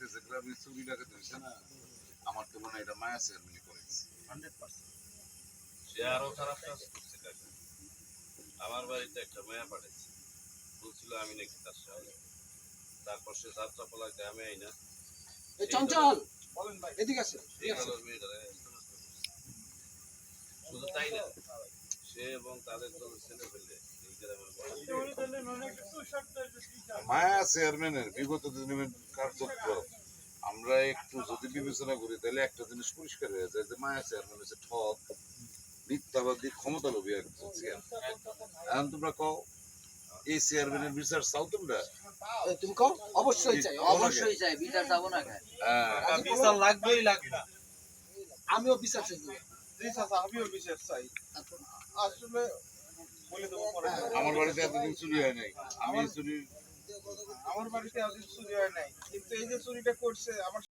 হইতেছে গ্রামে চুরি ডাকাতি হইছে না, আমার তো মনে হয় এটা মায়া চেয়ারম্যানই করেছে 100%। সে আরো খারাপ কাজ করছে কাকা। আমার বাড়িতে একটা মেয়া পাঠাইছে, বলছিল আমি নাকি তার সাথে, তারপর সে যাত্রা পালা গ্রামে আইনা এই চঞ্চল বলেন ভাই এদিকে আসেন। সেই কালোর মেয়েটারে শুধু তাই না, সে এবং তাদের দল ছেলে ফেলে এই গ্রামের মায়া চেয়ারম্যানের বিগত দিনের কার্যক্রম আমরা একটু যদি বিবেচনা করি তাহলে একটা জিনিস পরিষ্কার হয়ে যায় যে মায়া চেয়ারম্যান হচ্ছে ঠক, মিথ্যাবাদী, ক্ষমতালোভী একজন চেয়ারম্যান। এখন তোমরা কও এই চেয়ারম্যানের বিচার চাও তোমরা? তুমি কও অবশ্যই চাই, অবশ্যই চাই, বিচার যাবো না কেন? হ্যাঁ, বিচার লাগবেই লাগবে। আমিও বিচার চাই। জি চাচা, আমিও বিশেষ চাই। আসলে বলে দেবো পরে। আমার বাড়িতে এতদিন চুরি হয় নাই, আমি চুরি আমার বাড়িতে আজ চুরি হয় নাই, কিন্তু এই যে চুরিটা করছে আমার